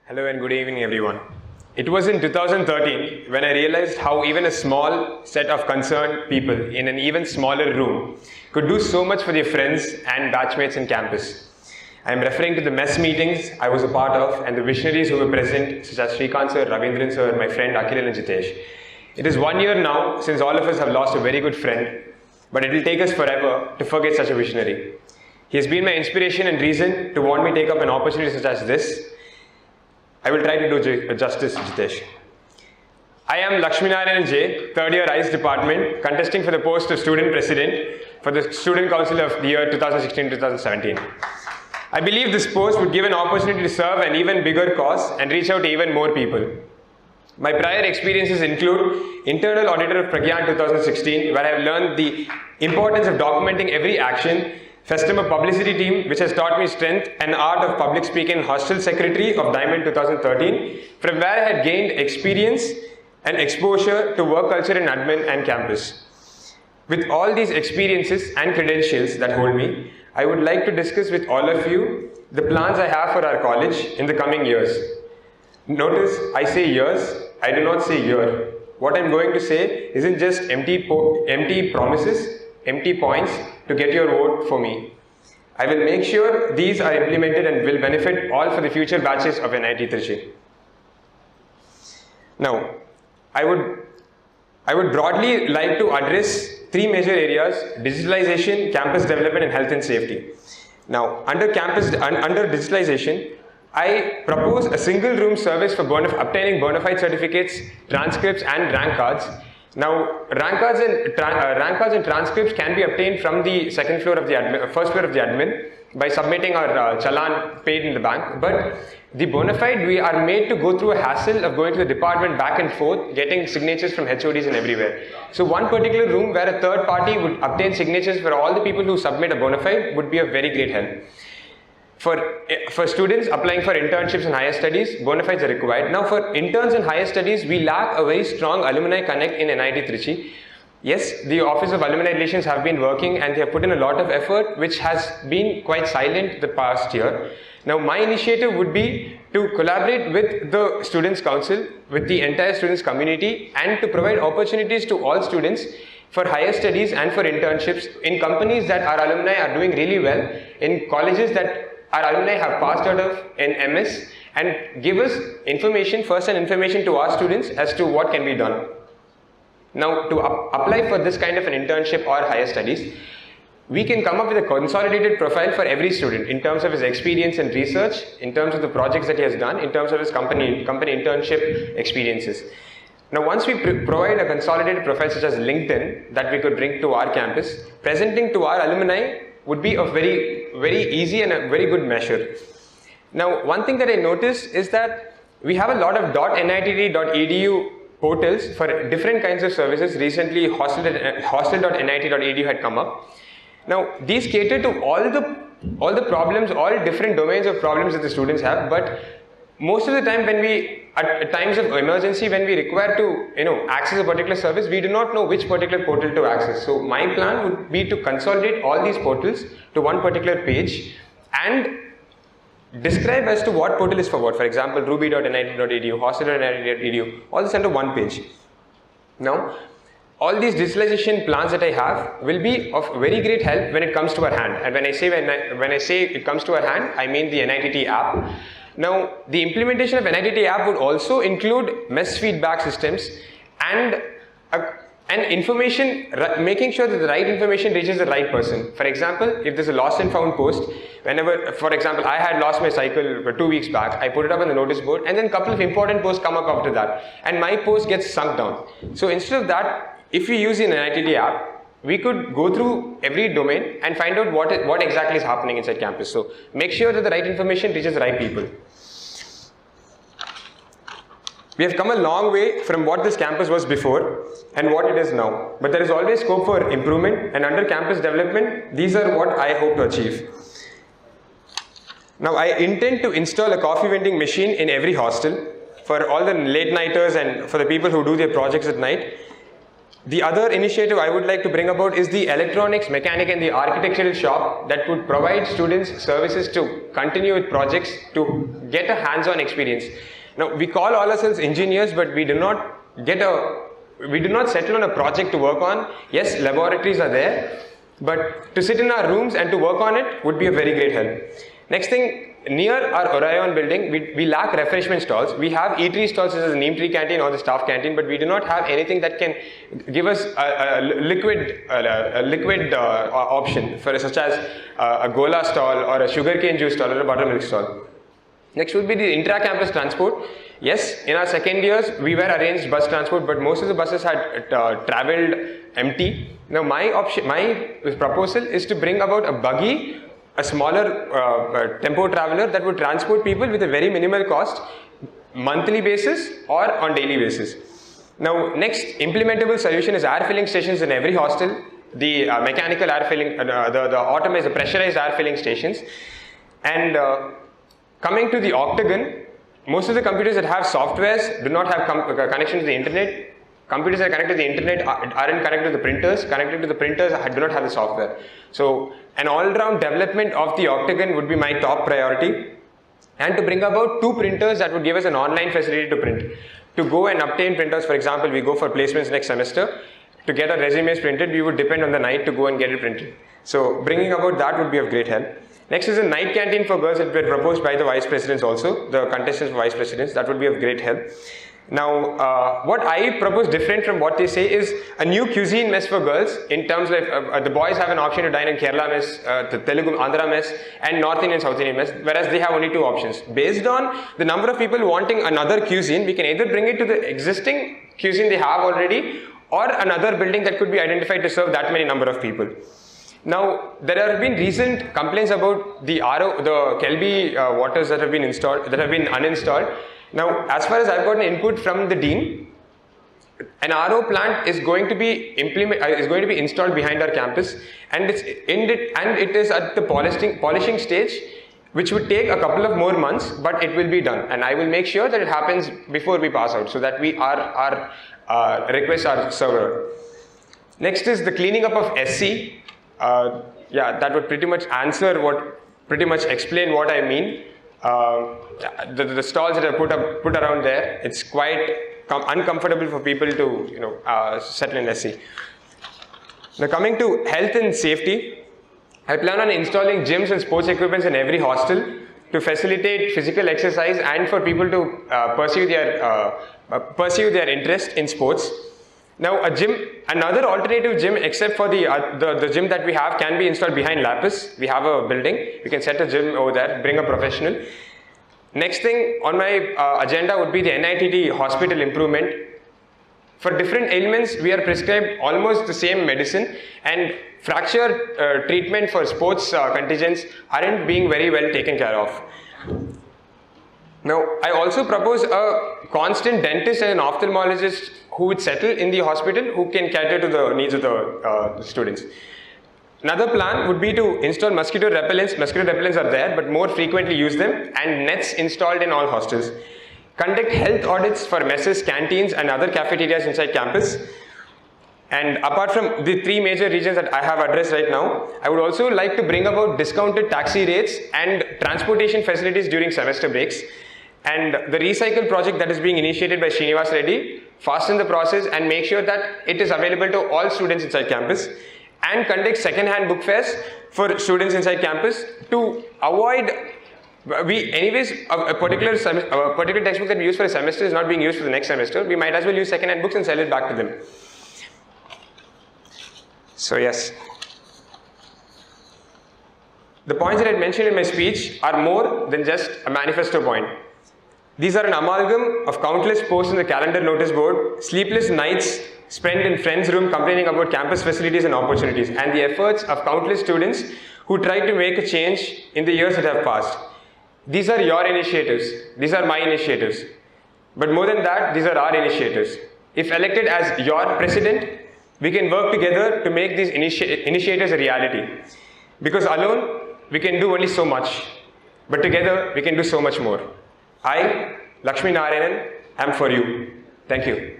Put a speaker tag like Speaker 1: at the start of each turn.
Speaker 1: Hello and good evening everyone. It was in 2013 when I realized how even a small set of concerned people in an even smaller room could do so much for their friends and batchmates in campus. I am referring to the mess meetings I was a part of and the visionaries who were present, such as Srikanth sir, Ravindran sir, my friend Akhil and Jitesh. It is 1 year now since all of us have lost a very good friend, but it will take us forever to forget such a visionary. He has been my inspiration and reason to want me to take up an opportunity such as this. I will try to do justice, Jitesh. I am LAKSHMINARAYANAN J, third year ICE department, contesting for the post of student president for the student council of the year 2016-2017. I believe this post would give an opportunity to serve an even bigger cause and reach out to even more people. My prior experiences include internal auditor of Pragyan 2016, where I have learned the importance of documenting every action, Festival publicity team, which has taught me strength and art of public speaking, hostel secretary of Diamond 2013, from where I had gained experience and exposure to work culture in admin and campus. With all these experiences and credentials that hold me, I would like to discuss with all of you the plans I have for our college in the coming years. Notice, I say years, I do not say year. What I'm going to say isn't just empty promises, empty points to get your vote for me. I will make sure these are implemented and will benefit all for the future batches of NIT Trichy. Now, I would broadly like to address three major areas: digitalization, campus development, and health and safety. Now, under digitalization, I propose a single room service for obtaining bona fide certificates, transcripts, and rank cards. Now, rank cards and transcripts can be obtained from the first floor of the admin by submitting our challan paid in the bank. But the bona fide, we are made to go through a hassle of going to the department back and forth, getting signatures from HODs and everywhere. So one particular room where a third party would obtain signatures for all the people who submit a bona fide would be of very great help. For students applying for internships and higher studies, bona fides are required. Now for interns and higher studies, we lack a very strong alumni connect in NIT Trichy. Yes, the Office of Alumni Relations have been working and they have put in a lot of effort, which has been quite silent the past year. Now my initiative would be to collaborate with the Students' Council, with the entire students community, and to provide opportunities to all students for higher studies and for internships in companies that our alumni are doing really well, in colleges that our alumni have passed out of in MS, and give us information, first-hand information to our students as to what can be done. Now, to apply for this kind of an internship or higher studies, we can come up with a consolidated profile for every student in terms of his experience and research, in terms of the projects that he has done, in terms of his company internship experiences. Now, once we provide a consolidated profile such as LinkedIn that we could bring to our campus, presenting to our alumni would be a very easy and a very good measure. Now, one thing that I noticed is that we have a lot of .nitt.edu portals for different kinds of services. Recently, hostel.nit.edu had come up. Now, these cater to all the problems, all different domains of problems that the students have, but most of the time when we, at times of emergency, when we require to access a particular service, we do not know which particular portal to access. So my plan would be to consolidate all these portals to one particular page and describe as to what portal is for what. For example, ruby.nit.edu, hostel.nit.edu, all this under one page. Now, all these digitalization plans that I have will be of very great help when it comes to our hand. And when I say it comes to our hand, I mean the NITT app. Now, the implementation of NITT app would also include mess feedback systems and information, making sure that the right information reaches the right person. For example, if there's a lost and found post, for example, I had lost my cycle for 2 weeks back, I put it up on the notice board, and then a couple of important posts come up after that, and my post gets sunk down. So instead of that, if we use the NITT app, we could go through every domain and find out what exactly is happening inside campus. So make sure that the right information reaches the right people. We have come a long way from what this campus was before and what it is now. But there is always scope for improvement, and under campus development, these are what I hope to achieve. Now, I intend to install a coffee vending machine in every hostel for all the late nighters and for the people who do their projects at night. The other initiative I would like to bring about is the electronics, mechanic and the architectural shop that would provide students services to continue with projects to get a hands-on experience. Now, we call all ourselves engineers, but we do not settle on a project to work on. Yes, laboratories are there, but to sit in our rooms and to work on it would be a very great help. Next thing, near our Orion building, we lack refreshment stalls. We have eatery stalls such as the Neem Tree canteen or the staff canteen, but we do not have anything that can give us a liquid option, for such as a gola stall or a sugarcane juice stall or a buttermilk stall. Next would be the intra-campus transport. Yes, in our second years, we were arranged bus transport, but most of the buses had travelled empty. Now, my proposal is to bring about a buggy, a smaller tempo traveler that would transport people with a very minimal cost, monthly basis or on daily basis. Now, next implementable solution is air filling stations in every hostel, the mechanical air filling, the pressurized air filling stations. And coming to the octagon, most of the computers that have softwares do not have connection to the internet. Computers that are connected to the internet aren't connected to the printers. Connected to the printers do not have the software. So an all-round development of the octagon would be my top priority. And to bring about 2 printers that would give us an online facility to print. To go and obtain printers, for example, we go for placements next semester. To get our resumes printed, we would depend on the night to go and get it printed. So bringing about that would be of great help. Next is a night canteen for girls that were proposed by the vice presidents also, the contestants for vice presidents. That would be of great help. Now, what I propose different from what they say is a new cuisine mess for girls, in terms of the boys have an option to dine in Kerala mess, the Telugu Andhra mess and North Indian South Indian mess, whereas they have only 2 options. Based on the number of people wanting another cuisine, we can either bring it to the existing cuisine they have already or another building that could be identified to serve that many number of people. Now, there have been recent complaints about the Kelby waters that have been uninstalled. Now, as far as I've gotten input from the dean, an RO plant is going to be installed behind our campus, and it is at the polishing stage, which would take a couple of more months, but it will be done. And I will make sure that it happens before we pass out, so that our requests are served. Next is the cleaning up of SC. That would pretty much explain what I mean. The stalls that are put around there, it's quite uncomfortable for people to settle in SC. Now, coming to health and safety, I plan on installing gyms and sports equipments in every hostel to facilitate physical exercise and for people to pursue their interest in sports. Now, another alternative gym except for the gym that we have can be installed behind Lapis. We have a building. We can set a gym over there, bring a professional. Next thing on my agenda would be the NITT hospital improvement. For different ailments, we are prescribed almost the same medicine, and fracture treatment for sports contingents aren't being very well taken care of. Now, I also propose a constant dentist and an ophthalmologist who would settle in the hospital, who can cater to the needs of the students. Another plan would be to install mosquito repellents. Mosquito repellents are there, but more frequently use them, and nets installed in all hostels. Conduct health audits for messes, canteens and other cafeterias inside campus. And apart from the 3 major regions that I have addressed right now, I would also like to bring about discounted taxi rates and transportation facilities during semester breaks. And the recycle project that is being initiated by Srinivas Reddy, fasten the process and make sure that it is available to all students inside campus, and conduct second-hand book fairs for students inside campus to avoid, a particular textbook that we use for a semester is not being used for the next semester. We might as well use second-hand books and sell it back to them. So yes, the points that I mentioned in my speech are more than just a manifesto point. These are an amalgam of countless posts on the calendar notice board, sleepless nights spent in friends' room complaining about campus facilities and opportunities, and the efforts of countless students who tried to make a change in the years that have passed. These are your initiatives. These are my initiatives. But more than that, these are our initiatives. If elected as your president, we can work together to make these initiatives a reality. Because alone, we can do only so much. But together, we can do so much more. I, LAKSHMINARAYANAN, am for you. Thank you.